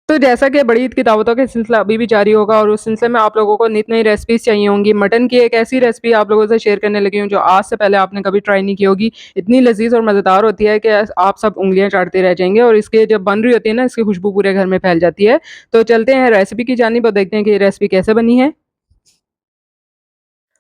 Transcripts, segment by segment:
तो जैसा कि बड़ी ईद की दावतों का सिलसिला अभी भी जारी होगा और उस सिलसिले में आप लोगों को नित-नई रेसिपीज़ चाहिए होंगी। मटन की एक ऐसी रेसिपी आप लोगों से शेयर करने लगी हूँ जो आज से पहले आपने कभी ट्राई नहीं की होगी। इतनी लज़ीज़ और मज़ेदार होती है कि आप सब उँगलियाँ चाटते रह जाएँगे और इसके जब बन रही होती है ना, इसकी खुशबू पूरे घर में फैल जाती है। तो चलते हैं रेसिपी की जानिब और देखते हैं कि ये रेसिपी कैसे बनी है।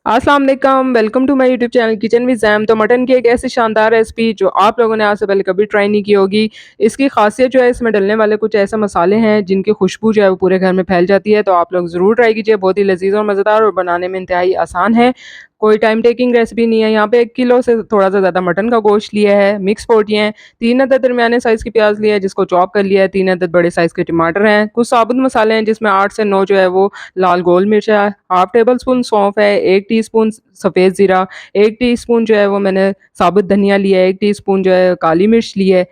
अस्सलाम वालेकुम, welcome to my YouTube channel kitchen with Zaim. तो मटन की एक ऐसी शानदार रेसिपी जो आप लोगों ने आज से पहले कभी ट्राई नहीं की होगी। इसकी ख़ासियत जो है इसमें डलने वाले कुछ ऐसे मसाले हैं जिनकी खुशबू जो है वो पूरे घर में फैल जाती है। तो आप लोग ज़रूर ट्राई कीजिए, बहुत ही लज़ीज़ और मज़ेदार और बनाने में इंतहाई आसान है। कोई टाइम टेकिंग रेसिपी नहीं है। यहाँ पे 1 किलो से थोड़ा-सा ज़्यादा मटन का गोश्त लिया है, मिक्स बोटी हैं, 3 अदद दरमियाने साइज़ की प्याज़ लिया है जिसको चॉप कर लिया है, 3 अदद बड़े साइज़ के टमाटर हैं, कुछ साबुत मसाले हैं जिसमें 8 से 9 जो है वो लाल गोल मिर्च है, हाफ टेबल स्पून सौंफ है, 1 टीस्पून सफ़ेद ज़ीरा, 1 टीस्पून जो है वो मैंने साबुत धनिया लिया है, 1 टीस्पून जो है काली मिर्च ली है।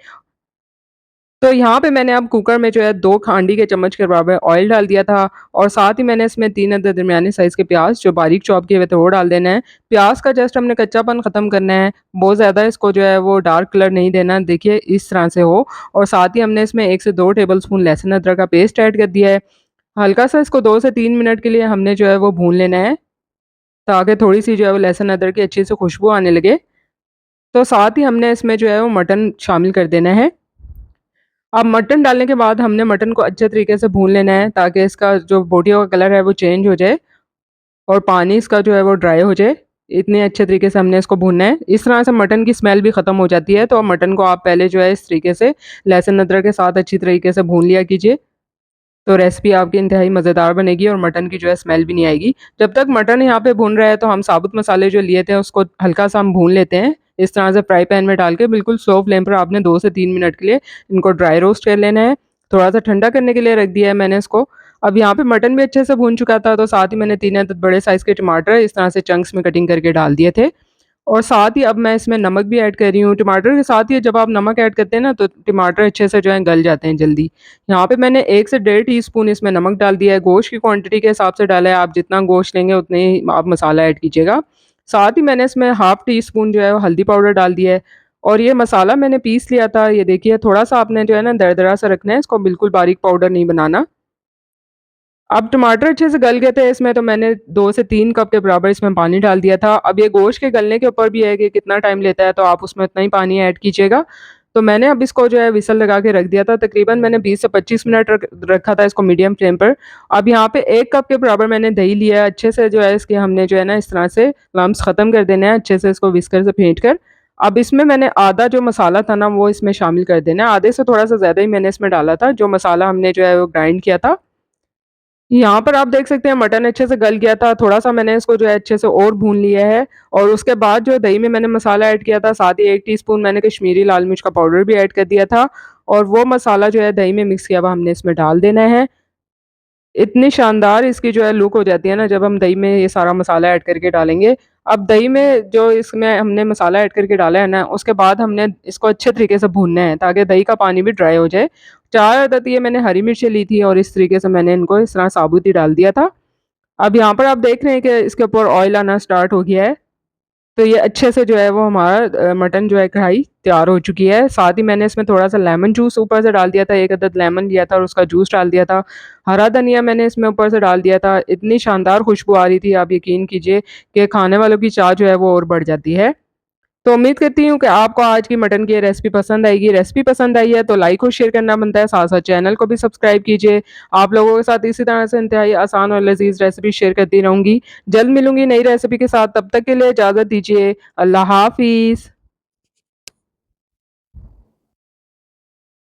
तो यहाँ पे मैंने अब कुकर में जो है 2 खांडी के चम्मच के बराबर ऑयल डाल दिया था और साथ ही मैंने इसमें 3 अदद दरमियाने साइज़ के प्याज़ जो बारीक चॉप किए हुए थे वो डाल देना है। प्याज़ का जस्ट हमने कच्चापन ख़त्म करना है, बहुत ज़्यादा इसको जो है वो डार्क कलर नहीं देना, देखिए इस तरह से हो। और साथ ही हमने इसमें 1 से 2 टेबलस्पून लहसुन अदरक का पेस्ट ऐड कर दिया है। हल्का-सा इसको 2 से 3 मिनट के लिए हमने जो है वो भून लेना है, ताकि थोड़ी-सी जो है वो लहसुन अदरक की अच्छी से खुशबू आने लगे। तो साथ ही हमने इसमें जो है वो मटन शामिल कर देना है। अब मटन डालने के बाद हमने मटन को अच्छे तरीके से भून लेना है ताकि इसका जो बोटियों का कलर है वो चेंज हो जाए और पानी इसका जो है वो ड्राई हो जाए। इतने अच्छे तरीके से हमने इसको भूनना है। इस तरह से मटन की स्मेल भी ख़त्म हो जाती है, तो मटन को आप पहले जो है इस तरीके से लहसुन अदरक के साथ अच्छी तरीके से भून लिया कीजिए। तो रेसिपी आपकी इंतहाई मज़ेदार बनेगी और मटन की जो है स्मेल भी नहीं आएगी। जब तक मटन यहाँ पे भून रहा है तो हम साबुत मसाले जो लिए थे उसको हल्का-सा हम भून लेते हैं। इस तरह से फ्राई पैन में डाल के बिल्कुल स्लो फ्लेम पर आपने 2 से 3 मिनट के लिए इनको ड्राई रोस्ट कर लेना है। थोड़ा-सा ठंडा करने के लिए रख दिया है मैंने इसको। अब यहाँ पे मटन भी अच्छे से भून चुका था तो साथ ही मैंने 3 अदद बड़े साइज़ के टमाटर इस तरह से चंक्स में कटिंग करके डाल दिए थे। और साथ ही अब मैं इसमें नमक भी ऐड कर रही हूँ। टमाटर के साथ ही जब आप नमक ऐड करते हैं ना तो टमाटर अच्छे से जो है गल जाते हैं जल्दी। यहाँ पे मैंने 1 से डेढ़ टीस्पून इसमें नमक डाल दिया है। गोश्त की क्वांटिटी के हिसाब से डाला है, आप जितना गोश्त लेंगे उतने ही आप मसाला ऐड कीजिएगा। साथ ही मैंने इसमें हाफ़ टी स्पून जो है वो हल्दी पाउडर डाल दिया है और ये मसाला मैंने पीस लिया था। ये देखिए थोड़ा-सा आपने जो है ना दरदरा सा रखना है, इसको बिल्कुल बारीक पाउडर नहीं बनाना। अब टमाटर अच्छे से गल गए थे इसमें, तो मैंने 2 से 3 कप के बराबर इसमें पानी डाल दिया था। अब ये गोश्त के गलने के ऊपर भी है कि कितना टाइम लेता है, तो आप उसमें उतना ही पानी ऐड कीजिएगा। तो मैंने अब इसको जो है व्हिसल लगा के रख दिया था, तकरीबन मैंने 20 से 25 मिनट रखा था इसको मीडियम फ्लेम पर। अब यहाँ पे 1 कप के बराबर मैंने दही लिया है, अच्छे से जो है इसके हमने जो है ना इस तरह से लम्प्स ख़त्म कर देने हैं, अच्छे से इसको व्हिस्कर से फेंट कर। अब इसमें मैंने आधा जो मसाला था ना वो इसमें शामिल कर देना है, आधे से थोड़ा-सा ज़्यादा ही मैंने इसमें डाला था, जो मसाला हमने जो है वो ग्राइंड किया था। यहाँ पर आप देख सकते हैं मटन अच्छे से गल गया था, थोड़ा-सा मैंने इसको जो है अच्छे से और भून लिया है और उसके बाद जो दही में मैंने मसाला ऐड किया था, साथ ही 1 टीस्पून मैंने कश्मीरी लाल मिर्च का पाउडर भी ऐड कर दिया था और वो मसाला जो है दही में मिक्स किया हुआ हमने इसमें डाल देना है। इतनी शानदार इसकी जो है लुक हो जाती है ना जब हम दही में ये सारा मसाला ऐड करके डालेंगे। अब दही में जो इसमें हमने मसाला ऐड करके डाला है ना, उसके बाद हमने इसको अच्छे तरीके से भूनना है ताकि दही का पानी भी ड्राई हो जाए। 4 अदद ये मैंने हरी मिर्चें ली थी और इस तरीके से मैंने इनको इस तरह साबुत ही डाल दिया था। अब यहाँ पर आप देख रहे हैं कि इसके ऊपर ऑयल आना स्टार्ट हो गया है। तो ये अच्छे से जो है वो हमारा मटन जो है कढ़ाई तैयार हो चुकी है। साथ ही मैंने इसमें थोड़ा-सा लेमन जूस ऊपर से डाल दिया था, 1 अदद लेमन लिया था और उसका जूस डाल दिया था। हरा धनिया मैंने इसमें ऊपर से डाल दिया था। इतनी शानदार खुशबू आ रही थी, आप यकीन कीजिए कि खाने वालों की चाह जो है वो और बढ़ जाती है। तो उम्मीद करती हूँ कि आपको आज की मटन की ये रेसिपी पसंद आएगी। रेसिपी पसंद आई है तो लाइक और शेयर करना बनता है, साथ-साथ चैनल को भी सब्सक्राइब कीजिए। आप लोगों के साथ इसी तरह से इंतहाई आसान और लज़ीज़ रेसिपी शेयर करती रहूँगी। जल्द मिलूँगी नई रेसिपी के साथ, तब तक के लिए इजाज़त दीजिए। अल्लाह हाफ़िज़।